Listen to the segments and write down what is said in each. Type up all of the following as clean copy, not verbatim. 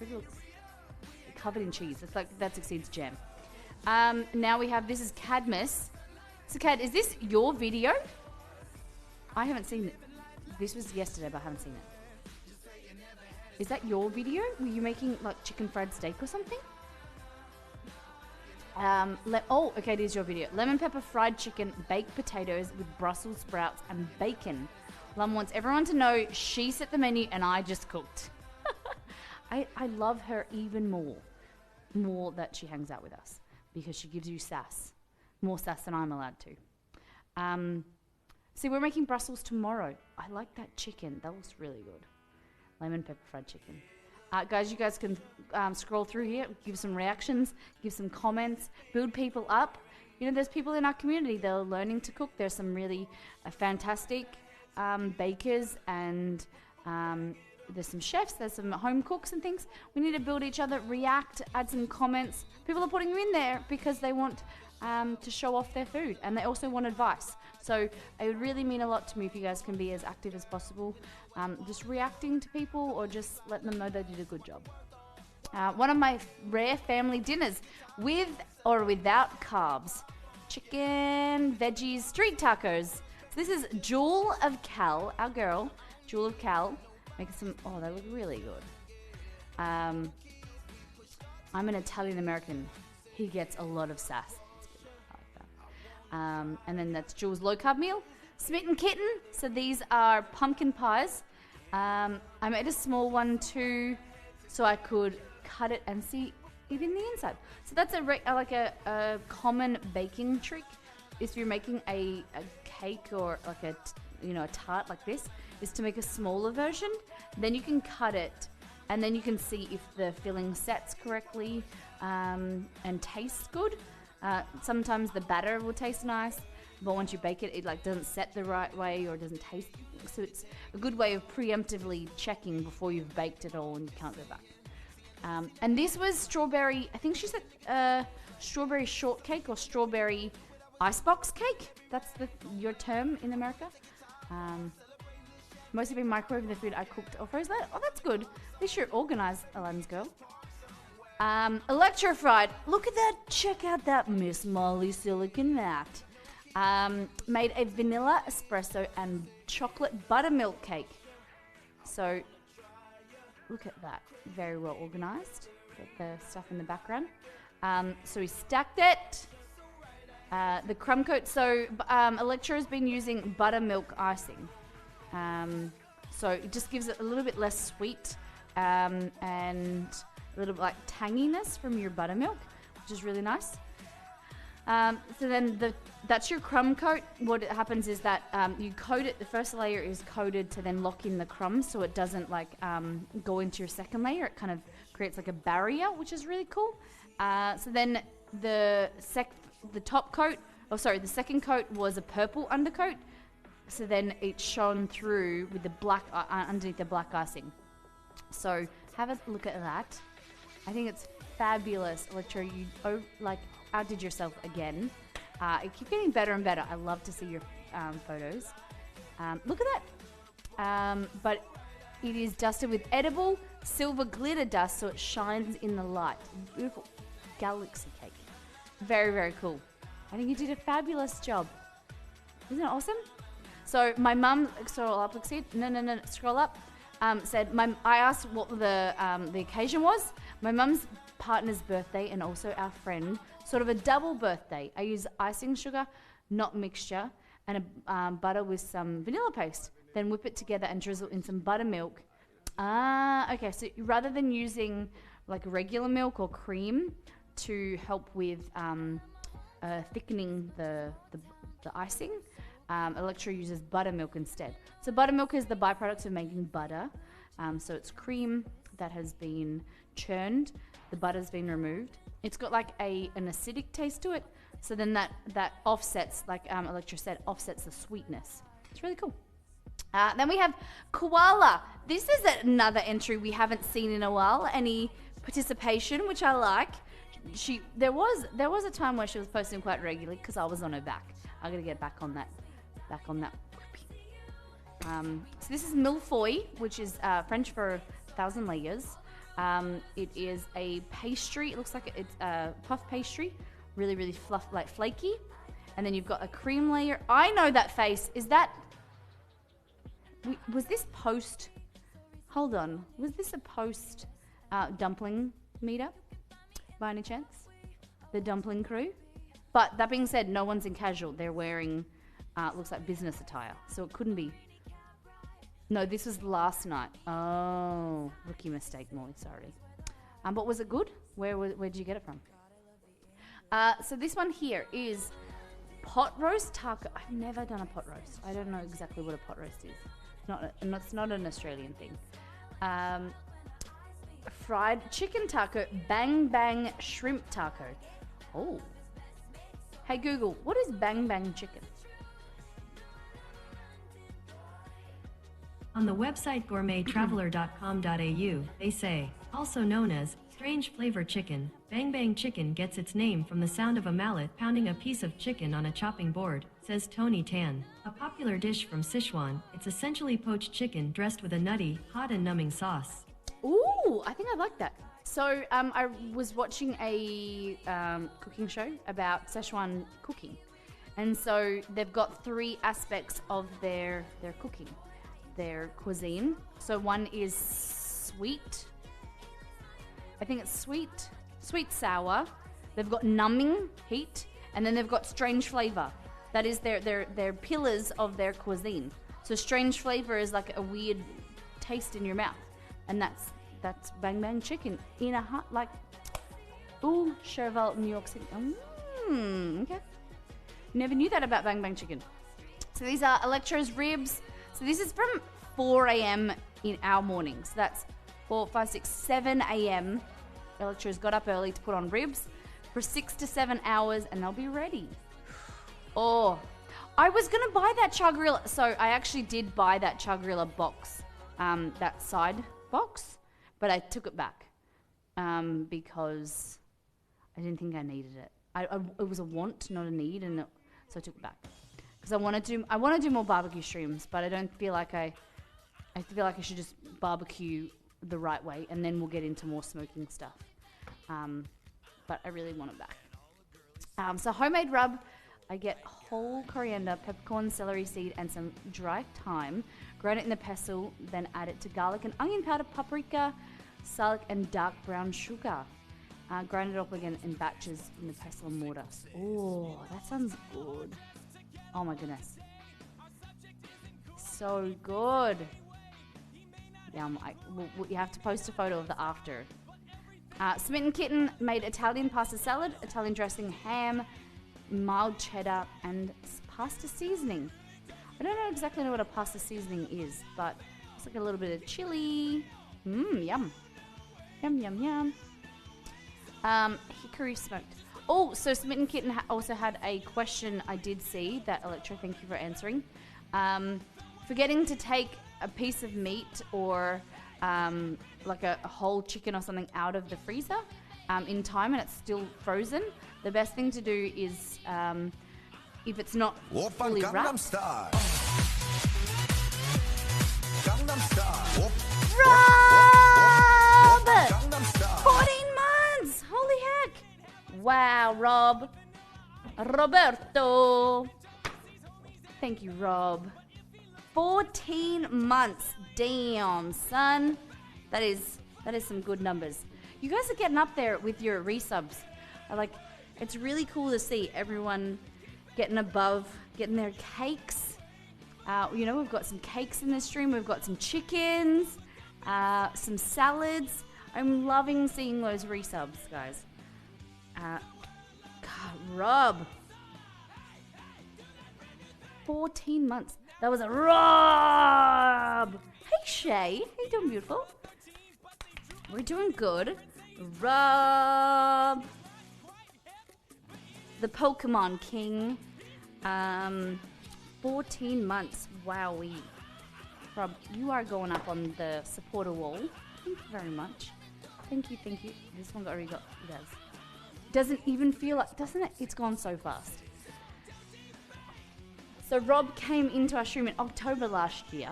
It looks covered in cheese. It's like that succeeds jam. Now we have, this is Cadmus. So Cad, is this your video? I haven't seen it. This was yesterday, but I haven't seen it. Is that your video? Were you making like chicken fried steak or something? Oh, okay, it is your video. Lemon pepper fried chicken, baked potatoes with Brussels sprouts and bacon. Lum wants everyone to know she set the menu and I just cooked. I love her even more that she hangs out with us because she gives you sass. More sass than I'm allowed to. See, we're making Brussels tomorrow. I like that chicken. That looks really good. Lemon pepper fried chicken. Guys, you guys can scroll through here, give some reactions, give some comments, build people up. You know, there's people in our community that are learning to cook. There's some really fantastic bakers and there's some chefs, there's some home cooks and things. We need to build each other, react, add some comments. People are putting them in there because they want to show off their food and they also want advice. So it would really mean a lot to me if you guys can be as active as possible, just reacting to people or just letting them know they did a good job. One of my rare family dinners with or without carbs, chicken, veggies, street tacos. So this is Jewel of Cal, our girl, Jewel of Cal. Making some, oh, they look really good. I'm an Italian American. He gets a lot of sass. I like that. And then that's Jewel's low carb meal. Smitten Kitten. So these are pumpkin pies. I made a small one too, so I could cut it and see it in the inside. So that's a common baking trick. If you're making a cake or like a tart like this, is to make a smaller version. Then you can cut it, and then you can see if the filling sets correctly and tastes good. Sometimes the batter will taste nice, but once you bake it, it like doesn't set the right way or doesn't taste. So it's a good way of preemptively checking before you've baked it all and you can't go back. And this was strawberry. I think she said strawberry shortcake or strawberry icebox cake. That's your term in America. Mostly been microwaving the food I cooked or froze that. Oh, that's good. At least you're organized, Aladdin's girl. Electrified. Look at that. Check out that Miss Molly Silicon mat. Made a vanilla espresso and chocolate buttermilk cake. So, look at that. Very well organized. Get the stuff in the background. So we stacked it. The crumb coat. So Electra has been using buttermilk icing. So it just gives it a little bit less sweet and a little bit like tanginess from your buttermilk, which is really nice. So then that's your crumb coat. What happens is that you coat it. The first layer is coated to then lock in the crumbs so it doesn't like go into your second layer. It kind of creates like a barrier, which is really cool. So then the top coat, the second coat was a purple undercoat. So then it shone through with the black underneath the black icing. So have a look at that. I think it's fabulous, Electra. You outdid yourself again. It keeps getting better and better. I love to see your photos. Look at that. But it is dusted with edible silver glitter dust, so it shines in the light. Beautiful galaxy cake. Very, very cool. I think you did a fabulous job. Isn't it awesome? So my mum, scroll up, scroll up, said, I asked what the occasion was. My mum's partner's birthday and also our friend, sort of a double birthday. I use icing sugar, not mixture, and a butter with some vanilla paste. Then whip it together and drizzle in some buttermilk. Okay, so rather than using like regular milk or cream to help with thickening the icing, Electra uses buttermilk instead. So buttermilk is the byproduct of making butter. So it's cream that has been churned. The butter's been removed. It's got like an acidic taste to it. So then that offsets, like Electra said, offsets the sweetness. It's really cool. Then we have koala. This is another entry we haven't seen in a while. Any participation, which I like. There was a time where she was posting quite regularly because I was on her back. I gotta get back on that. So this is mille feuille, which is French for 1,000 layers. It is a pastry. It looks like it's a puff pastry, really, really fluff, like flaky. And then you've got a cream layer. I know that face. Is that? Was this post? Hold on. Was this a post dumpling meetup by any chance? The dumpling crew. But that being said, no one's in casual. They're wearing, looks like business attire. So it couldn't be. No, this was last night. Oh, rookie mistake, Molly. Sorry. But was it good? Where did you get it from? So this one here is pot roast taco. I've never done a pot roast. I don't know exactly what a pot roast is. It's not an Australian thing. Fried chicken taco, bang bang shrimp taco. Oh. Hey Google, what is bang bang chicken? On the website gourmettraveler.com.au, they say, also known as strange flavor chicken, bang bang chicken gets its name from the sound of a mallet pounding a piece of chicken on a chopping board, says Tony Tan. A popular dish from Sichuan, it's essentially poached chicken dressed with a nutty, hot and numbing sauce. Ooh, I think I like that. So I was watching a cooking show about Sichuan cooking. And so they've got 3 aspects of their cooking, their cuisine. So one is sweet. I think it's sweet, sour. They've got numbing, heat, and then they've got strange flavor. That is their pillars of their cuisine. So strange flavor is like a weird taste in your mouth. And that's bang bang chicken in a hut, like, ooh, Cherville, New York City. Okay. Never knew that about bang bang chicken. So these are Electro's ribs. So this is from 4 a.m. in our mornings. So that's 4, 5, 6, 7 a.m. Electro's got up early to put on ribs for 6 to 7 hours, and they'll be ready. Oh, I was gonna buy that char-griller. So I actually did buy that char-griller box, that side box, but I took it back because I didn't think I needed it. It was a want, not a need, and so I took it back because I want to do more barbecue streams, but I don't feel like I feel like I should just barbecue the right way, and then we'll get into more smoking stuff. But I really want it back. So homemade rub, I get whole coriander, peppercorn, celery seed, and some dry thyme. Grind it in the pestle, then add it to garlic and onion powder, paprika, salt, and dark brown sugar. Grind it up again in batches in the pestle and mortar. Oh, that sounds good. Oh my goodness. So good. Yum. You have to post a photo of the after. Smitten Kitten made Italian pasta salad, Italian dressing, ham, mild cheddar, and pasta seasoning. I don't know exactly what a pasta seasoning is, but it's like a little bit of chili. Yum. Yum, yum, yum. Hickory smoked. Oh, so Smitten Kitten also had a question I did see that Electro, thank you for answering. Forgetting to take a piece of meat or like a whole chicken or something out of the freezer in time and it's still frozen, the best thing to do is if it's not fully wrapped. Rob! 14 months! Holy heck! Wow, Rob. Roberto. Thank you, Rob. 14 months. Damn, son. That is some good numbers. You guys are getting up there with your resubs. It's really cool to see everyone getting above, getting their cakes. We've got some cakes in this stream. We've got some chickens, some salads. I'm loving seeing those resubs, guys. God, Rob. 14 months. That was a Rob. Hey, Shay. How you doing, beautiful? We're doing good. Rob. The Pokemon King. 14 months. Wowee. Rob, you are going up on the supporter wall. Thank you very much. Thank you. This one's already got, it does. Doesn't even feel like, doesn't it? It's gone so fast. So Rob came into our stream in October last year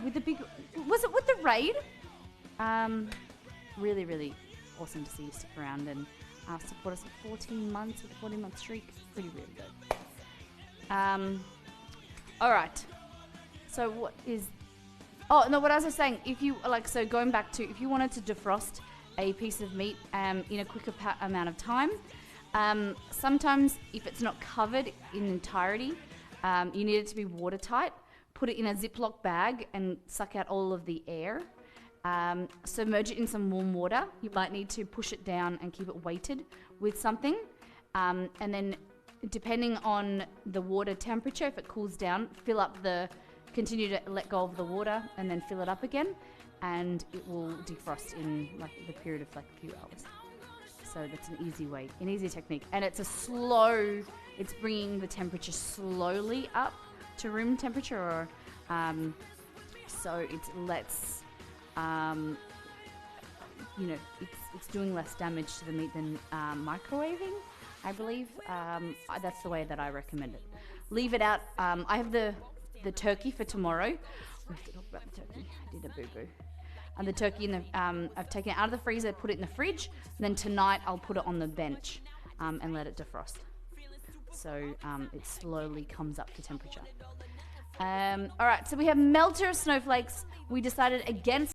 with the big, was it with the raid? really, really awesome to see you stick around and support us for 14 months with a 14-month streak. Pretty, really good. All right. So what is... Oh, no, what I was saying, if you, like, so going back to, if you wanted to defrost a piece of meat in a quicker amount of time, sometimes if it's not covered in entirety, you need it to be watertight. Put it in a Ziploc bag and suck out all of the air. Submerge it in some warm water. You might need to push it down and keep it weighted with something. And then depending on the water temperature, if it cools down, continue to let go of the water and then fill it up again. And it will defrost in like the period of like a few hours. So that's an easy technique. And it's it's bringing the temperature slowly up to room temperature, or so it lets it's doing less damage to the meat than microwaving, I believe. That's the way that I recommend it. Leave it out. I have the turkey for tomorrow. We have to talk about the turkey. I did a boo-boo. And the turkey I've taken it out of the freezer, put it in the fridge, and then tonight I'll put it on the bench and let it defrost. So it slowly comes up to temperature. All right, so we have melter snowflakes. We decided against